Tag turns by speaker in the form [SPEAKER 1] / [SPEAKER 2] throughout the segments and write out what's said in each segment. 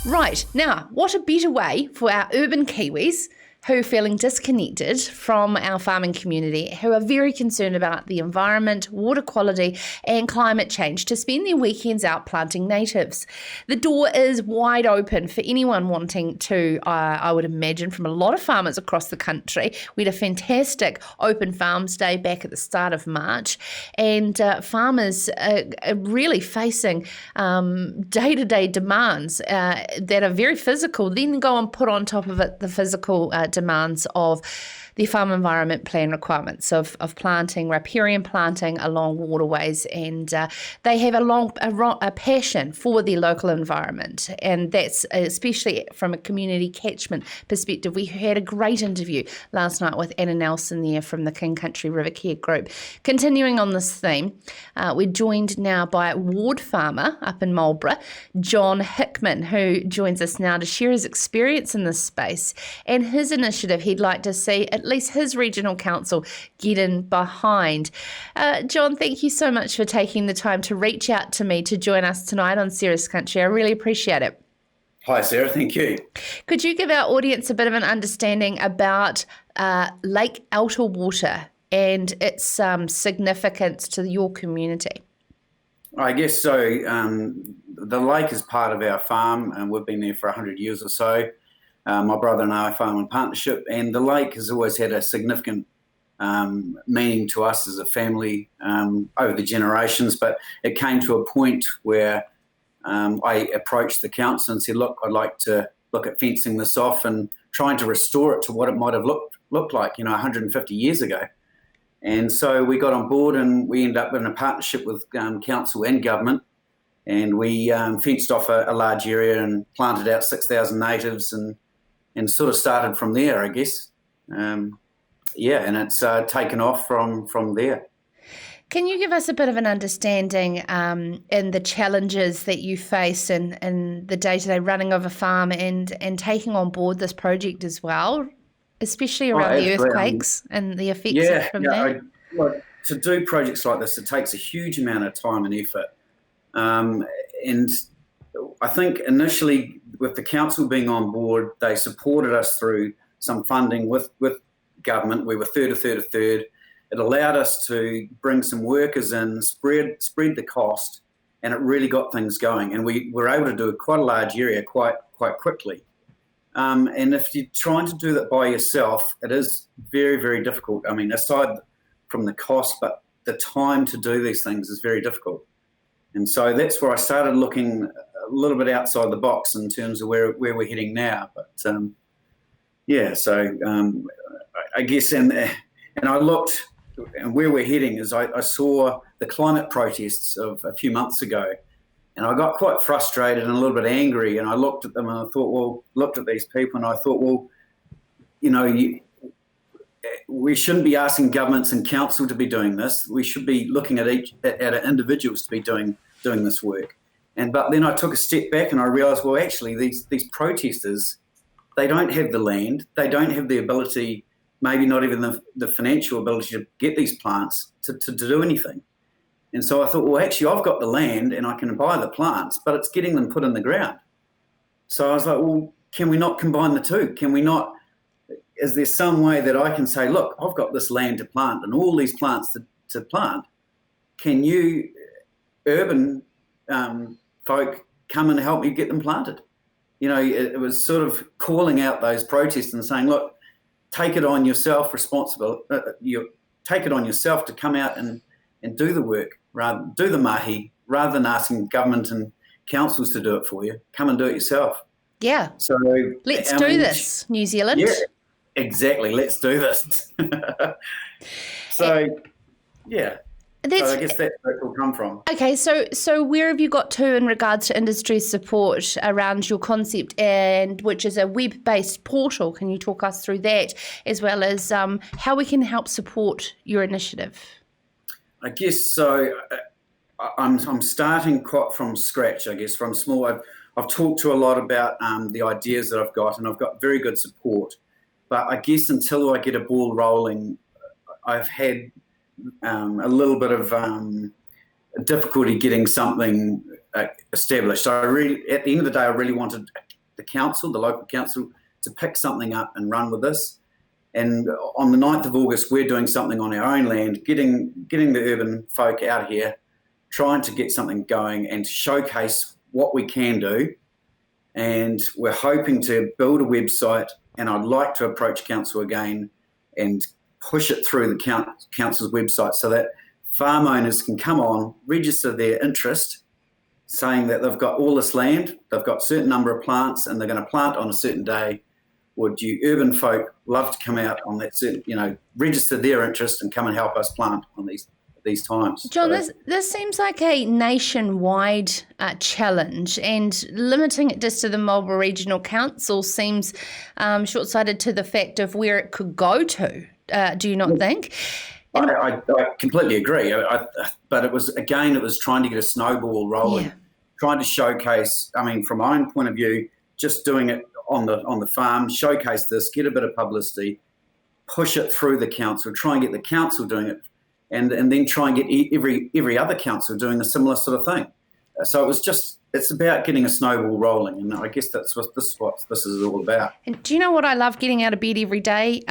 [SPEAKER 1] Right, now, what a better way for our urban Kiwis who are feeling disconnected from our farming community, who are very concerned about the environment, water quality and climate change, to spend their weekends out planting natives. The door is wide open for anyone wanting to, I would imagine, from a lot of farmers across the country. We had a fantastic Open Farms Day back at the start of March, and farmers are really facing day-to-day demands that are very physical, then go and put on top of it the physical demands of the farm environment plan requirements of planting, riparian planting along waterways, and they have a passion for their local environment, and that's especially from a community catchment perspective. We had a great interview last night with Anna Nelson there from the King Country River Care Group. Continuing on this theme, we're joined now by ward farmer up in Marlborough, John Hickman, who joins us now to share his experience in this space and his initiative he'd like to see at least his regional council get in behind. John, thank you so much for taking the time to reach out to me to join us tonight on Sarah's Country. I really appreciate it.
[SPEAKER 2] Hi, Sarah. Thank you.
[SPEAKER 1] Could you give our audience a bit of an understanding about Lake Elterwater and its significance to your community?
[SPEAKER 2] I guess so. The lake is part of our farm, and we've been there for 100 years or so. My brother and I farm in partnership, and the lake has always had a significant meaning to us as a family over the generations. But it came to a point where I approached the council and said, look, I'd like to look at fencing this off and trying to restore it to what it might have looked like, 150 years ago. And so we got on board, and we ended up in a partnership with council and government, and we fenced off a large area and planted out 6,000 natives and sort of started from there, I guess. And it's taken off from there.
[SPEAKER 1] Can you give us a bit of an understanding in the challenges that you face in the day-to-day running of a farm and taking on board this project as well, especially around the earthquakes and the effects from that?
[SPEAKER 2] To do projects like this, it takes a huge amount of time and effort. And I think initially, with the council being on board, they supported us through some funding with government. We were third. It allowed us to bring some workers in, spread the cost, and it really got things going. And we were able to do quite a large area quite quickly. And if you're trying to do that by yourself, it is very, very difficult. I mean, aside from the cost, but the time to do these things is very difficult. And so that's where I started looking a little bit outside the box in terms of where we're heading now. But I guess, and I looked, and where we're heading is I saw the climate protests of a few months ago, and I got quite frustrated and a little bit angry, and I looked at them and I thought, looked at these people and I thought, we shouldn't be asking governments and council to be doing this. We should be looking at individuals to be doing this work. But then I took a step back and I realised, well, actually, these protesters, they don't have the land, they don't have the ability, maybe not even the financial ability to get these plants to do anything. And so I thought, well, actually, I've got the land and I can buy the plants, but it's getting them put in the ground. So I was like, well, can we not combine the two? Can we not? Is there some way that I can say, look, I've got this land to plant and all these plants to plant. Can you, urban folk, come and help me get them planted? It was sort of calling out those protests and saying, look, take it on yourself, take it on yourself to come out and do the work, do the mahi, rather than asking government and councils to do it for you. Come and do it yourself.
[SPEAKER 1] Yeah.
[SPEAKER 2] So
[SPEAKER 1] let's do this, New Zealand.
[SPEAKER 2] Yeah, exactly. Let's do this. So I guess that's where it will come from.
[SPEAKER 1] Okay, so where have you got to in regards to industry support around your concept, and which is a web-based portal? Can you talk us through that, as well as how we can help support your initiative?
[SPEAKER 2] I guess so. I'm starting quite from scratch. I guess from small. I've talked to a lot about the ideas that I've got, and I've got very good support. But I guess until I get a ball rolling, I've had a little bit of difficulty getting something established. So at the end of the day, I really wanted the council, the local council, to pick something up and run with this. And on the 9th of August, we're doing something on our own land, getting the urban folk out here, trying to get something going and showcase what we can do. And we're hoping to build a website, and I'd like to approach council again and push it through the council's website so that farm owners can come on, register their interest, saying that they've got all this land, they've got a certain number of plants, and they're going to plant on a certain day. Would you urban folk love to come out on that certain, register their interest and come and help us plant on these times?
[SPEAKER 1] John, this seems like a nationwide challenge, and limiting it just to the Marlborough Regional Council seems short-sighted to the fact of where it could go to. Do you not think?
[SPEAKER 2] I completely agree. But it was trying to get a snowball rolling, trying to showcase. I mean, from my own point of view, just doing it on the farm, showcase this, get a bit of publicity, push it through the council, try and get the council doing it, and then try and get every other council doing a similar sort of thing. So it's about getting a snowball rolling, and I guess that's what this is all about.
[SPEAKER 1] And do you know what I love getting out of bed every day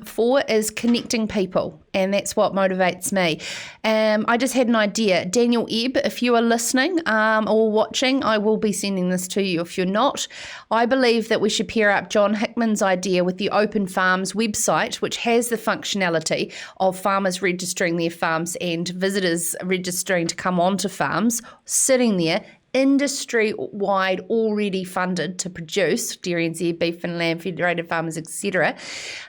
[SPEAKER 1] for is connecting people, and that's what motivates me. I just had an idea. Daniel Ebb, if you are listening or watching, I will be sending this to you. If you're not, I believe that we should pair up John Hickman's idea with the Open Farms website, which has the functionality of farmers registering their farms and visitors registering to come onto farms, sitting there, industry-wide already funded to produce dairy and Z, beef and lamb, federated farmers, etc.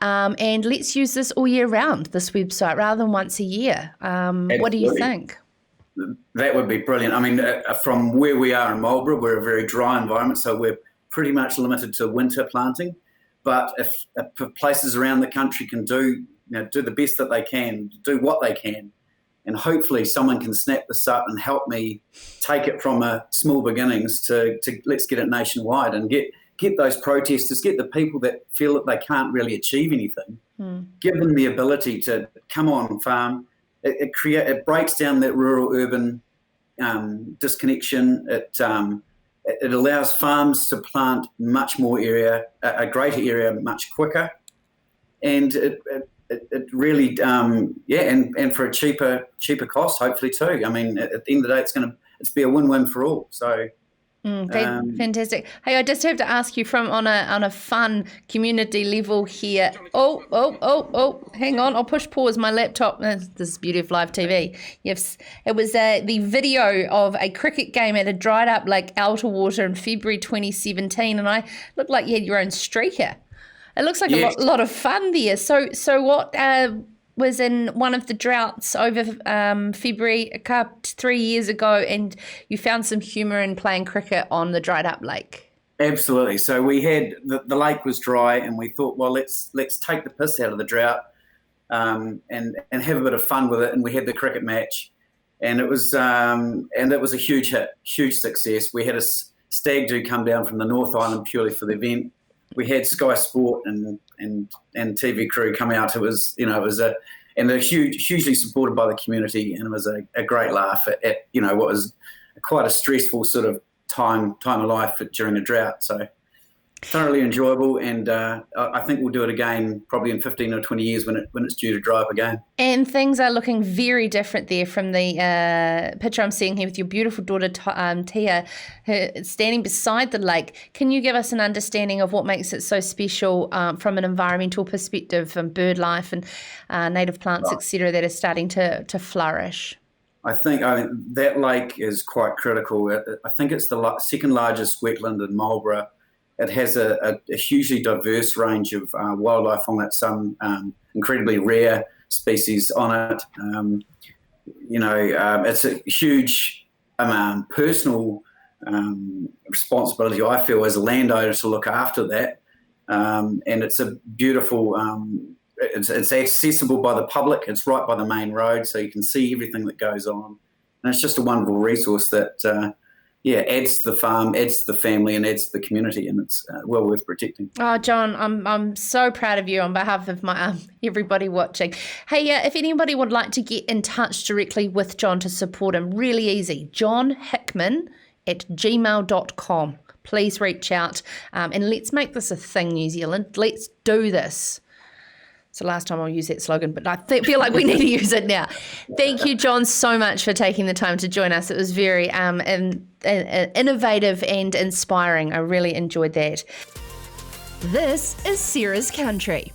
[SPEAKER 1] And let's use this all year round, this website, rather than once a year. What do you think?
[SPEAKER 2] That would be brilliant. I mean, from where we are in Marlborough, we're a very dry environment, so we're pretty much limited to winter planting. But if places around the country can do the best that they can, do what they can, and hopefully someone can snap this up and help me take it from a small beginnings to let's get it nationwide and get those protesters, get the people that feel that they can't really achieve anything, give them the ability to come on farm. It breaks down that rural-urban disconnection. It allows farms to plant much more area, a greater area, much quicker, and it really, and for a cheaper cost, hopefully too. I mean, at the end of the day, it's be a win-win for all. So,
[SPEAKER 1] fantastic. Hey, I just have to ask you on a fun community level here. Oh, hang on, I'll push pause my laptop. This is the beauty of live TV. Yes, it was the video of a cricket game at a dried up Lake Elterwater in February 2017, and I looked like you had your own streaker. It looks like a lot of fun there. So what was in one of the droughts over February 3 years ago, and you found some humour in playing cricket on the dried up lake?
[SPEAKER 2] Absolutely. So we had the lake was dry, and we thought, well, let's take the piss out of the drought and have a bit of fun with it. And we had the cricket match, and it was a huge hit, huge success. We had a stag do come down from the North Island purely for the event. We had Sky Sport and TV crew come out. It was hugely supported by the community, and it was a great laugh at what was quite a stressful sort of time of life during a drought. So thoroughly enjoyable, and I think we'll do it again probably in 15 or 20 years when it's due to dry up again.
[SPEAKER 1] And things are looking very different there from the picture I'm seeing here with your beautiful daughter Tia, her standing beside the lake. Can you give us an understanding of what makes it so special from an environmental perspective, and bird life and native plants, etc., that are starting to flourish?
[SPEAKER 2] I think that lake is quite critical. I think it's the second largest wetland in Marlborough. It has a hugely diverse range of wildlife on it, some incredibly rare species on it. It's a huge personal responsibility, I feel, as a landowner to look after that. And it's a beautiful, it's accessible by the public. It's right by the main road, so you can see everything that goes on. And it's just a wonderful resource that adds to the farm, adds to the family, and adds to the community, and it's well worth protecting.
[SPEAKER 1] Oh, John, I'm so proud of you on behalf of my everybody watching. Hey, if anybody would like to get in touch directly with John to support him, really easy, johnhickman@gmail.com. please reach out and let's make this a thing, New Zealand. Let's do this. It's the last time I'll use that slogan, but I feel like we need to use it now. Thank you, John, so much for taking the time to join us. It was very innovative and inspiring. I really enjoyed that.
[SPEAKER 3] This is Sarah's Country.